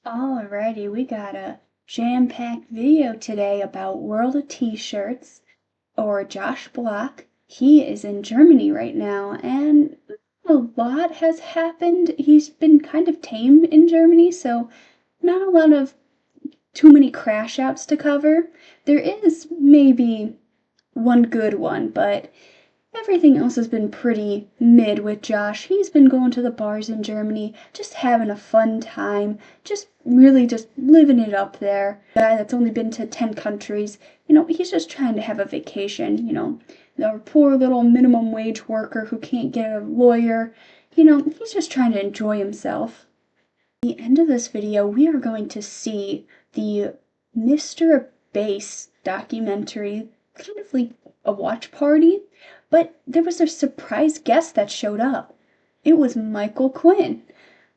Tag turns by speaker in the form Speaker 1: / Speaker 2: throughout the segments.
Speaker 1: Alrighty, we got a jam-packed video today about World of T-Shirts, or Josh Block. He is in Germany right now, and a lot has happened. He's been kind of tame in Germany, so not a lot of too many crash outs to cover. There is maybe one good one, but everything else has been pretty mid with Josh. He's been going to the bars in Germany, just having a fun time, just really just living it up there. A guy that's only been to 10 countries, he's just trying to have a vacation, the poor little minimum wage worker who can't get a lawyer, he's just trying to enjoy himself. At the end of this video, we are going to see the Mr.based documentary, kind of like a watch party. But there was a surprise guest that showed up. It was Michael Quin.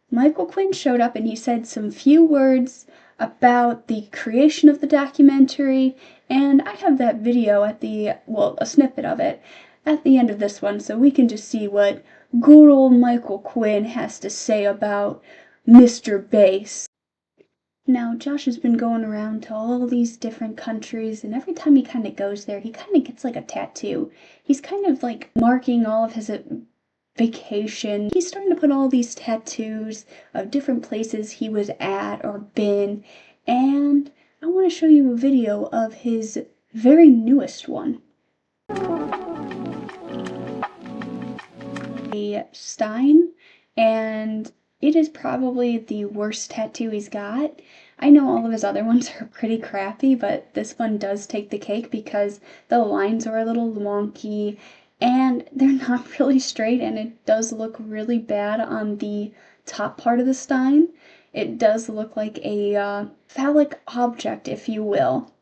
Speaker 1: Michael Quin showed up and he said some few words about the creation of the documentary, and I have that video a snippet of it at the end of this one, so we can just see what good old Michael Quin has to say about Mr.based. Now, Josh has been going around to all these different countries, and every time he kind of goes there, he kind of gets like a tattoo. He's kind of like marking all of his vacation. He's starting to put all these tattoos of different places he was at or been, and I want to show you a video of his very newest one. A Stein, and it is probably the worst tattoo he's got. I know all of his other ones are pretty crappy, but this one does take the cake because the lines are a little wonky and they're not really straight, and it does look really bad on the top part of the Stein. It does look like a phallic object, if you will.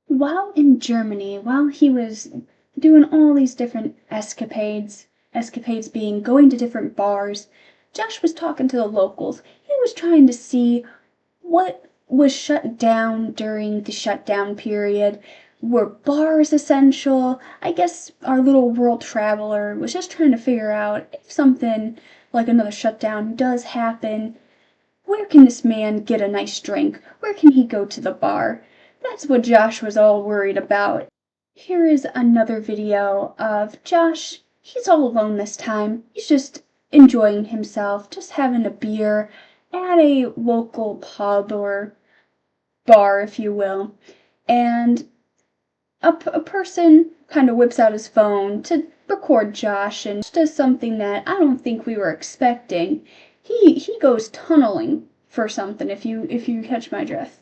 Speaker 1: While in Germany, while he was doing all these different escapades being going to different bars, Josh was talking to the locals. He was trying to see what was shut down during the shutdown period. Were bars essential? I guess our little world traveler was just trying to figure out if something like another shutdown does happen, where can this man get a nice drink? Where can he go to the bar? That's what Josh was all worried about. Here is another video of Josh. He's all alone this time. He's just enjoying himself, just having a beer at a local pub or bar, if you will. And a person kind of whips out his phone to record Josh and does something that I don't think we were expecting. He goes tunneling for something, if you catch my drift.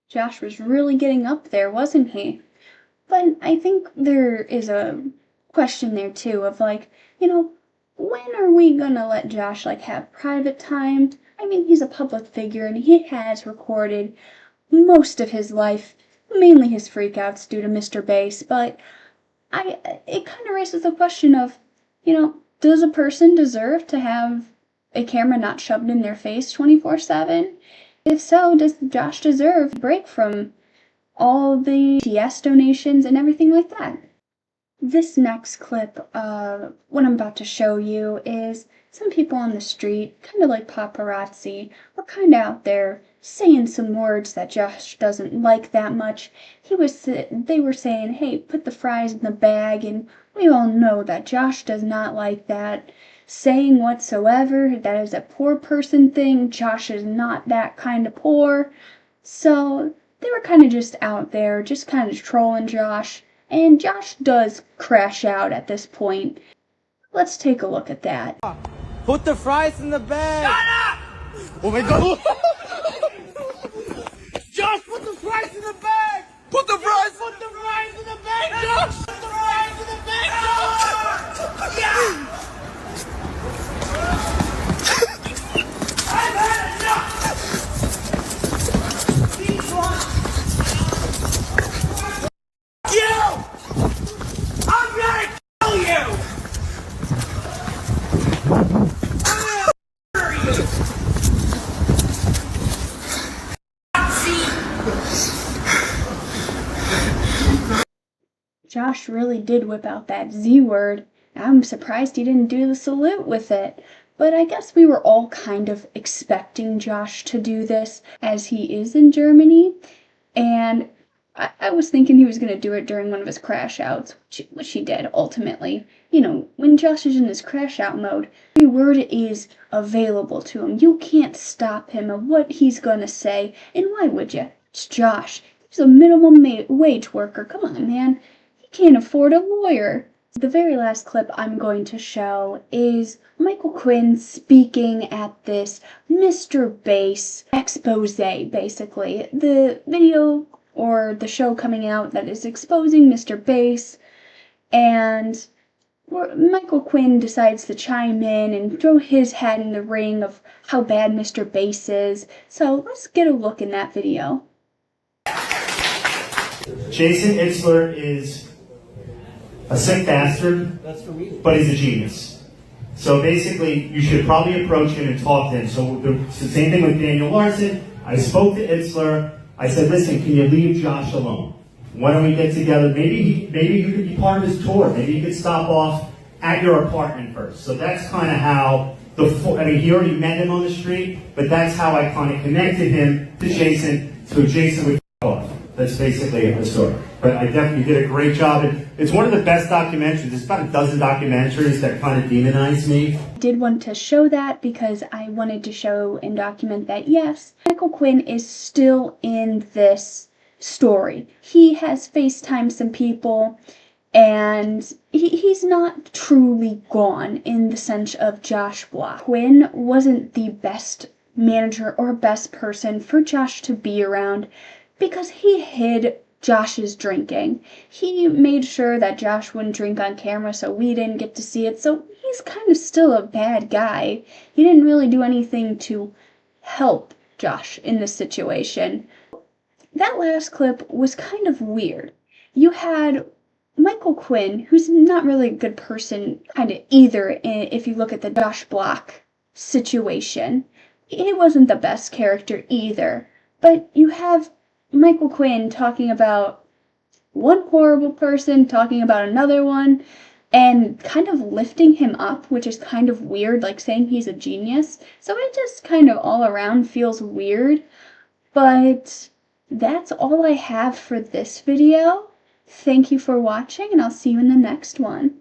Speaker 1: Josh was really getting up there, wasn't he? But I think there is a question there too of when are we gonna let Josh have private time? I mean, he's a public figure and he has recorded most of his life, mainly his freakouts due to Mr.based, but it kind of raises the question of, does a person deserve to have a camera not shoved in their face 24/7? If so, does Josh deserve a break from all the TS donations and everything like that? This next clip, what I'm about to show you, is some people on the street, kind of like paparazzi, were kind of out there saying some words that Josh doesn't like that much. They were saying, hey, put the fries in the bag, and we all know that Josh does not like that saying whatsoever. That is a poor person thing. Josh is not that kind of poor. So they were kind of just out there, just kind of trolling Josh. And Josh does crash out at this point. Let's take a look at that.
Speaker 2: Put the fries in the bag. Shut up! Oh my god. Josh, put the fries in the bag. Put the fries in the bag.
Speaker 1: Josh really did whip out that Z word. I'm surprised he didn't do the salute with it. But I guess we were all kind of expecting Josh to do this, as he is in Germany. And I was thinking he was going to do it during one of his crash outs, which he did, ultimately. You know, when Josh is in his crash out mode, every word is available to him. You can't stop him of what he's going to say. And why would you? It's Josh. He's a minimum wage worker. Come on, man. He can't afford a lawyer. The very last clip I'm going to show is Michael Quin speaking at this Mr.based expose, basically. The video or the show coming out that is exposing Mr.based, and Michael Quin decides to chime in and throw his hat in the ring of how bad Mr.based is. So let's get a look in that video.
Speaker 3: Jason Itzler is a sick bastard, but he's a genius. So basically, you should probably approach him and talk to him. So it's the same thing with Daniel Larson. I spoke to Itzler. I said, listen, can you leave Josh alone? Why don't we get together? Maybe you could be part of his tour. Maybe you could stop off at your apartment first. So that's kind of how he already met him on the street, but that's how I kind of connected him to Jason, so Jason would off. That's basically the story. But I definitely did a great job. It's one of the best documentaries. There's about a dozen documentaries that kind of demonize me.
Speaker 1: I did want to show that because I wanted to show and document that, yes, Michael Quin is still in this story. He has FaceTimed some people, and he's not truly gone in the sense of Josh Block. Quin wasn't the best manager or best person for Josh to be around because he hid Josh's drinking. He made sure that Josh wouldn't drink on camera so we didn't get to see it, so he's kind of still a bad guy. He didn't really do anything to help Josh in this situation. That last clip was kind of weird. You had Michael Quin, who's not really a good person kind of either if you look at the Josh Block situation. He wasn't the best character either. But you have Michael Quin talking about one horrible person, talking about another one, and kind of lifting him up, which is kind of weird, like saying he's a genius. So it just kind of all around feels weird. But that's all I have for this video. Thank you for watching, and I'll see you in the next one.